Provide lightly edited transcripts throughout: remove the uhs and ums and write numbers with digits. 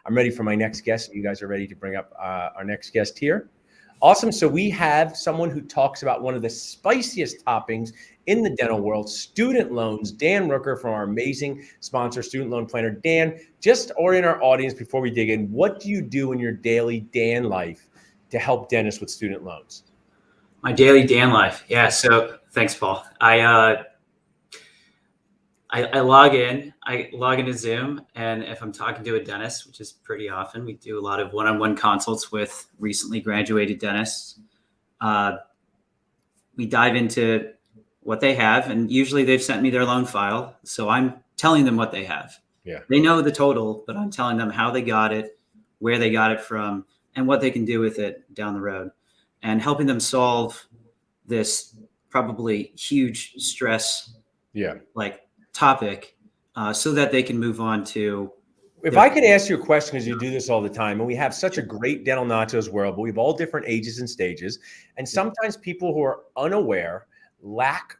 I'm ready for my next guest. You guys are ready to bring up our next guest here. Awesome. So we have someone who talks about one of the spiciest toppings in the dental world, student loans. Dan Rooker from our amazing sponsor, Student Loan Planner. Dan, just orient our audience before we dig in. What do you do in your daily Dan life to help dentists with student loans? My daily Dan life. Yeah. So thanks, Paul. I log in. I log into Zoom, and if I'm talking to a dentist, which is pretty often, we do a lot of one-on-one consults with recently graduated dentists. We dive into what they have, and usually they've sent me their loan file, so I'm telling them what they have. Yeah. They know the total, but I'm telling them how they got it, where they got it from, and what they can do with it down the road, and helping them solve this probably huge stress topic so that they can move on to. If I could ask you a question, because you do this all the time, and we have such a great dental nachos world, but we have all different ages and stages. And sometimes people who are unaware, lack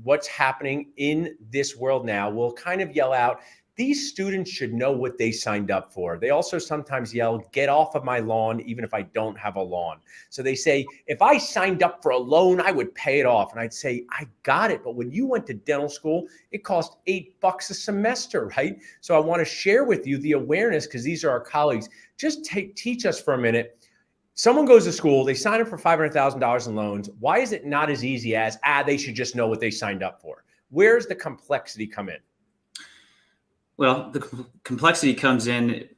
what's happening in this world now, will kind of yell out, these students should know what they signed up for. They also sometimes yell, get off of my lawn, even if I don't have a lawn. So they say, if I signed up for a loan, I would pay it off. And I'd say, I got it. But when you went to dental school, it cost $8 a semester, right? So I want to share with you the awareness, because these are our colleagues. Just teach us for a minute. Someone goes to school, they sign up for $500,000 in loans. Why is it not as easy as, they should just know what they signed up for? Where's the complexity come in? Well, the complexity comes in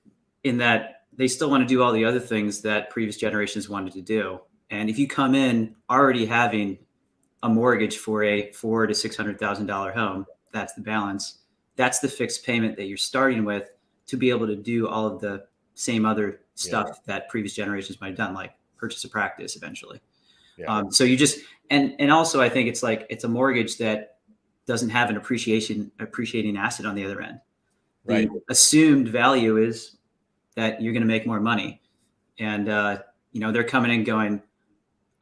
that they still want to do all the other things that previous generations wanted to do. And if you come in already having a mortgage for a $400,000 to $600,000 home, that's the balance. That's the fixed payment that you're starting with to be able to do all of the same other stuff that previous generations might have done, like purchase a practice eventually. So you just, and also I think it's a mortgage that doesn't have an appreciating asset on the other end. Right. The assumed value is that you're going to make more money. And, they're coming in going,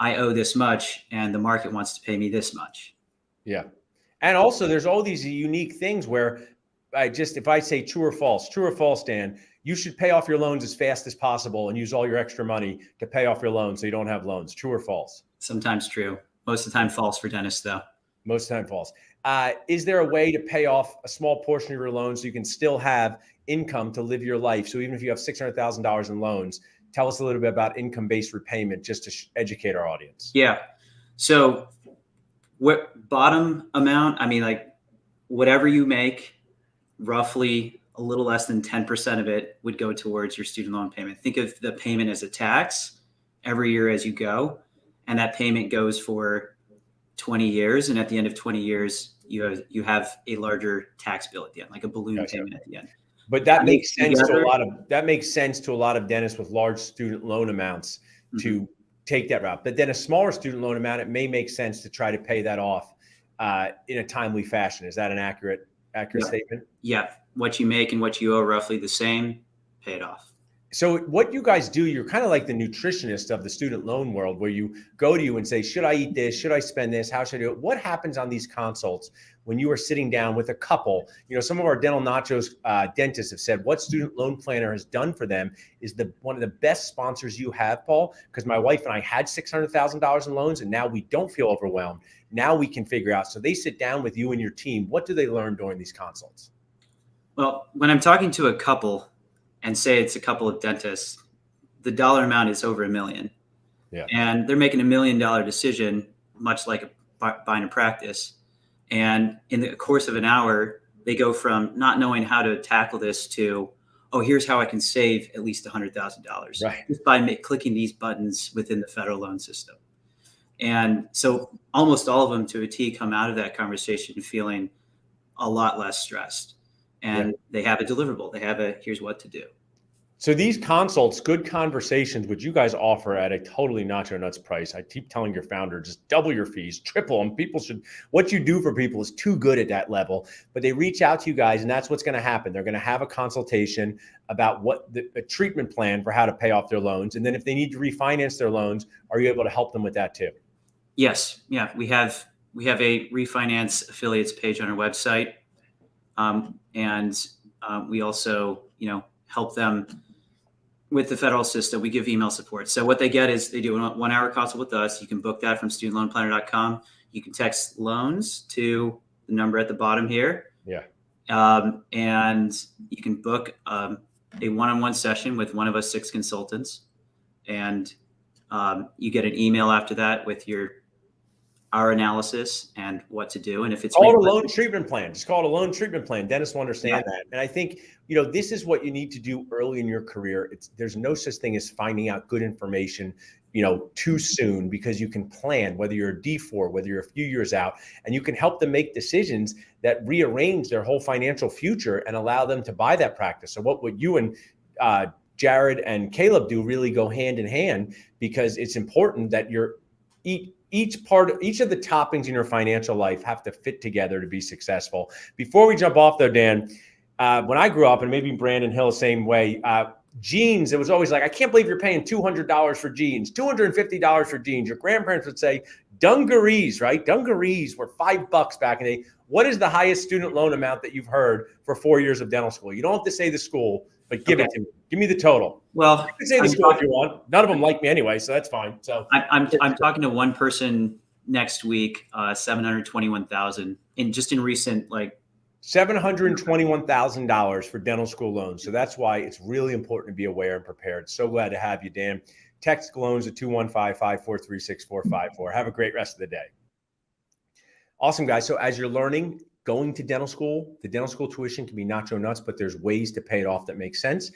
I owe this much and the market wants to pay me this much. Yeah. And also there's all these unique things where if I say true or false, Dan, you should pay off your loans as fast as possible and use all your extra money to pay off your loans so you don't have loans. True or false? Sometimes true. Most of the time false for dentists though. Most of the time false. Is there a way to pay off a small portion of your loans so you can still have income to live your life? So even if you have $600,000 in loans, tell us a little bit about income-based repayment just to educate our audience. Yeah. So what bottom amount, whatever you make, roughly a little less than 10% of it would go towards your student loan payment. Think of the payment as a tax every year as you go. And that payment goes for 20 years. And at the end of 20 years, you have a larger tax bill at the end, like a balloon payment at the end. But that makes sense to a lot of dentists with large student loan amounts to take that route. But then a smaller student loan amount, it may make sense to try to pay that off in a timely fashion. Is that an accurate statement? Yeah. What you make and what you owe roughly the same, pay it off. So what you guys do, you're kind of like the nutritionist of the student loan world, where you go to you and say, should I eat this? Should I spend this? How should I do it? What happens on these consults when you are sitting down with a couple? Some of our dental nachos dentists have said what Student Loan Planner has done for them is one of the best sponsors you have, Paul, because my wife and I had $600,000 in loans and now we don't feel overwhelmed. Now we can figure out. So they sit down with you and your team. What do they learn during these consults? Well, when I'm talking to a couple, and say it's a couple of dentists, the dollar amount is over $1 million. Yeah. And they're making $1 million decision, much like buying a practice. And in the course of an hour, they go from not knowing how to tackle this to, here's how I can save at least $100,000 just by clicking these buttons within the federal loan system. And so almost all of them to a T come out of that conversation feeling a lot less stressed. And they have a deliverable. They have here's what to do. So these consults, good conversations, which you guys offer at a totally Nacho Nuts price. I keep telling your founder, just double your fees, triple them. What you do for people is too good at that level. But they reach out to you guys, and that's what's going to happen. They're going to have a consultation about what a treatment plan for how to pay off their loans. And then if they need to refinance their loans, are you able to help them with that too? Yes. Yeah. We have a refinance affiliates page on our website. And we also, help them with the federal system. We give email support. So what they get is they do a 1 hour consult with us. You can book that from studentloanplanner.com. You can text loans to the number at the bottom here. Yeah. And you can book a one-on-one session with one of us 6 consultants. And you get an email after that with our analysis and what to do. And if it's call it a loan treatment plan, just call it a loan treatment plan. Dentists will understand that. And I think, this is what you need to do early in your career. There's no such thing as finding out good information, too soon, because you can plan, whether you're a D4, whether you're a few years out, and you can help them make decisions that rearrange their whole financial future and allow them to buy that practice. So what you and Jared and Caleb do really go hand in hand, because it's important that each of the toppings in your financial life have to fit together to be successful. Before we jump off though, Dan, when I grew up, and maybe Brandon Hill, same way, jeans, it was always like, I can't believe you're paying $200 for jeans, $250 for jeans. Your grandparents would say dungarees, right? Dungarees were $5 back in the day. What is the highest student loan amount that you've heard for 4 years of dental school? You don't have to say the school, but give it to me. Give me the total. Well, you can say the school if you want. None of them like me anyway, so that's fine. So I'm talking to one person next week, $721,000 in recent, like $721,000 for dental school loans. So that's why it's really important to be aware and prepared. So glad to have you, Dan. Text loans at 215-543-6454. Have a great rest of the day. Awesome, guys. So as you're learning, going to dental school, the dental school tuition can be nacho nuts, but there's ways to pay it off that make sense.